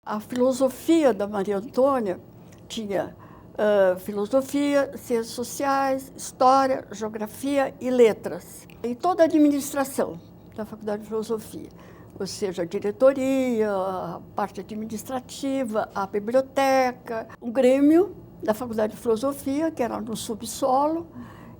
A filosofia da Maria Antônia tinha filosofia, ciências sociais, história, geografia e letras. E toda a administração da Faculdade de Filosofia, ou seja, a diretoria, a parte administrativa, a biblioteca, o grêmio da Faculdade de Filosofia, que era no subsolo,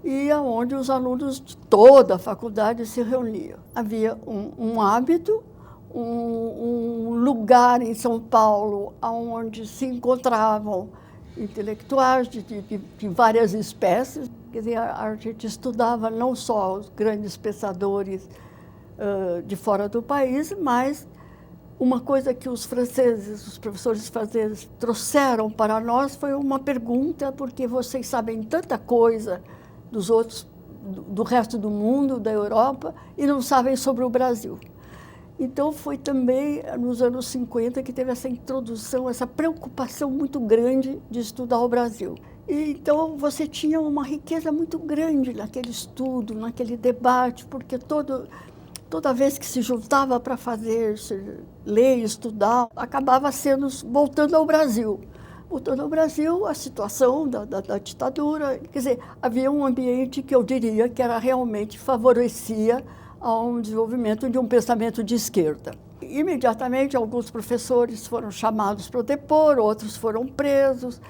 e onde os alunos de toda a faculdade se reuniam. Havia um hábito, um lugar em São Paulo onde se encontravam intelectuais de várias espécies. Quer dizer, a gente estudava não só os grandes pensadores de fora do país, mas uma coisa que os franceses, os professores franceses trouxeram para nós foi uma pergunta: porque vocês sabem tanta coisa dos outros, do resto do mundo, da Europa, e não sabem sobre o Brasil? Então foi também nos anos 50 que teve essa introdução, essa preocupação muito grande de estudar o Brasil. E então você tinha uma riqueza muito grande naquele estudo, naquele debate, porque toda vez que se juntava para ler, estudar, acabava voltando ao Brasil. Voltando ao Brasil, a situação da ditadura, quer dizer, havia um ambiente que eu diria que realmente favorecia a um desenvolvimento de um pensamento de esquerda. Imediatamente, alguns professores foram chamados para depor, outros foram presos,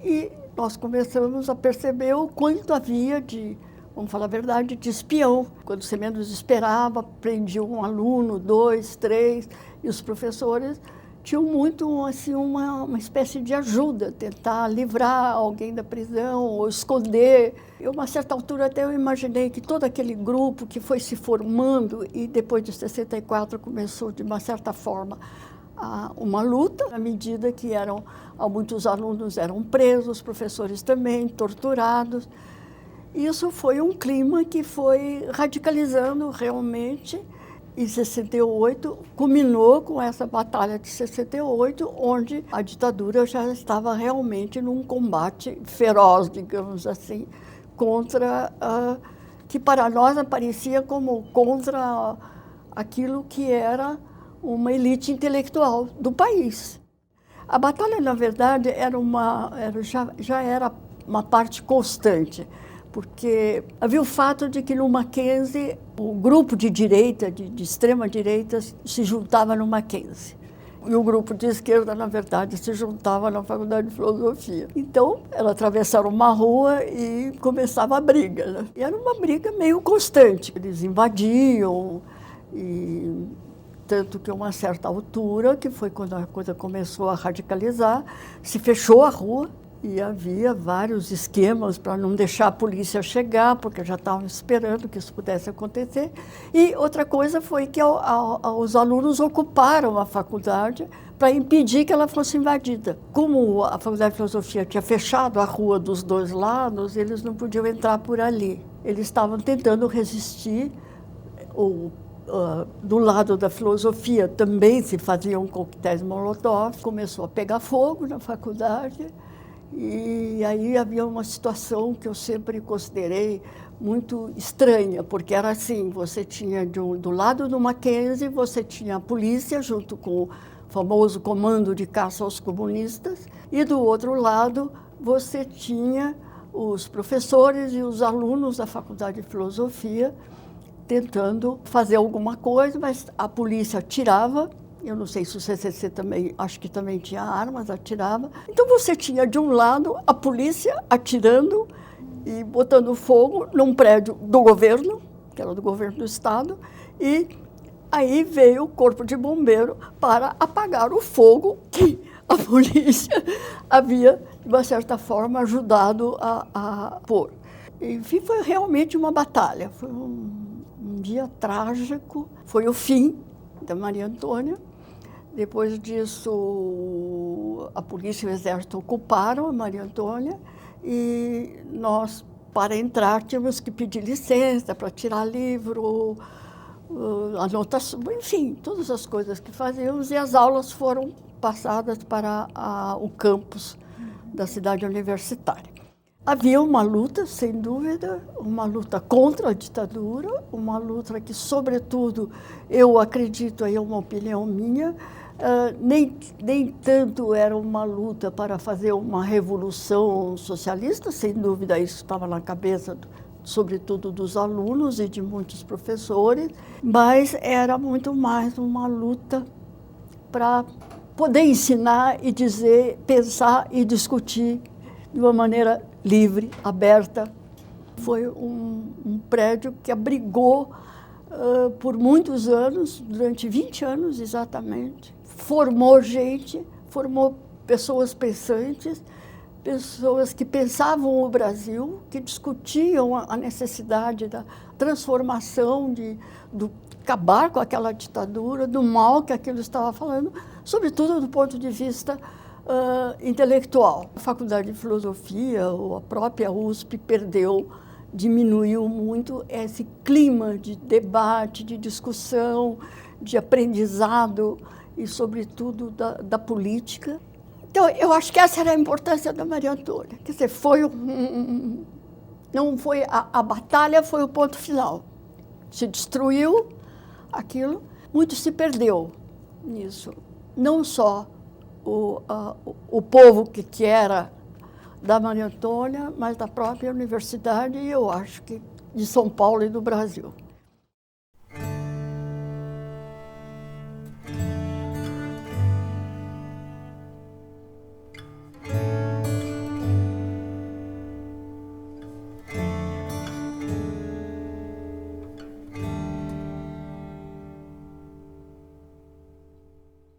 e nós começamos a perceber o quanto havia vamos falar a verdade, de espião. Quando você menos esperava, prendia um aluno, 2, 3, e os professores tinham muito assim, uma espécie de ajuda, tentar livrar alguém da prisão ou esconder. E a uma certa altura até eu imaginei que todo aquele grupo que foi se formando e depois de 64 começou de uma certa forma uma luta, à medida que muitos alunos eram presos, professores também, torturados. Isso foi um clima que foi radicalizando realmente. Em 68, culminou com essa batalha de 68, onde a ditadura já estava realmente num combate feroz, digamos assim, contra, que para nós aparecia como contra aquilo que era uma elite intelectual do país. A batalha, na verdade, já era uma parte constante, porque havia o fato de que no Mackenzie, o grupo de direita, de extrema-direita, se juntava no Mackenzie. E o grupo de esquerda, na verdade, se juntava na Faculdade de Filosofia. Então, elas atravessaram uma rua e começava a briga, né? E era uma briga meio constante. Eles invadiam, tanto que a uma certa altura, que foi quando a coisa começou a radicalizar, se fechou a rua. E havia vários esquemas para não deixar a polícia chegar, porque já estavam esperando que isso pudesse acontecer. E outra coisa foi que os alunos ocuparam a faculdade para impedir que ela fosse invadida. Como a Faculdade de Filosofia tinha fechado a rua dos dois lados, eles não podiam entrar por ali. Eles estavam tentando resistir. Do lado da filosofia também se faziam coquetéis Molotov. Começou a pegar fogo na faculdade. E aí havia uma situação que eu sempre considerei muito estranha, porque era assim: você tinha do lado do Mackenzie, você tinha a polícia junto com o famoso Comando de Caça aos Comunistas, e do outro lado você tinha os professores e os alunos da Faculdade de Filosofia tentando fazer alguma coisa, mas a polícia atirava. Eu não sei se o CCC também, acho que também tinha armas, atirava. Então você tinha de um lado a polícia atirando e botando fogo num prédio do governo, que era do governo do estado, e aí veio o corpo de bombeiro para apagar o fogo que a polícia havia, de uma certa forma, ajudado a pôr. Enfim, foi realmente uma batalha, foi um dia trágico, foi o fim da Maria Antônia. Depois disso, a polícia e o exército ocuparam a Maria Antônia e nós, para entrar, tínhamos que pedir licença para tirar livro, anotação, enfim, todas as coisas que fazíamos, e as aulas foram passadas para o campus da cidade universitária. Havia uma luta, sem dúvida, uma luta contra a ditadura, uma luta que, sobretudo, eu acredito, aí é uma opinião minha, Nem tanto era uma luta para fazer uma revolução socialista, sem dúvida isso estava na cabeça, sobretudo dos alunos e de muitos professores, mas era muito mais uma luta para poder ensinar e dizer, pensar e discutir de uma maneira livre, aberta. Foi um prédio que abrigou por muitos anos, durante 20 anos exatamente, formou gente, formou pessoas pensantes, pessoas que pensavam o Brasil, que discutiam a necessidade da transformação, do acabar com aquela ditadura, do mal que aquilo estava falando, sobretudo do ponto de vista intelectual. A Faculdade de Filosofia, ou a própria USP, diminuiu muito esse clima de debate, de discussão, de aprendizado e, sobretudo, da política. Então, eu acho que essa era a importância da Maria Antônia. Quer dizer, não foi a batalha, foi o ponto final. Se destruiu aquilo, muito se perdeu nisso. Não só o povo que era da Maria Antônia, mas da própria universidade e eu acho que de São Paulo e do Brasil.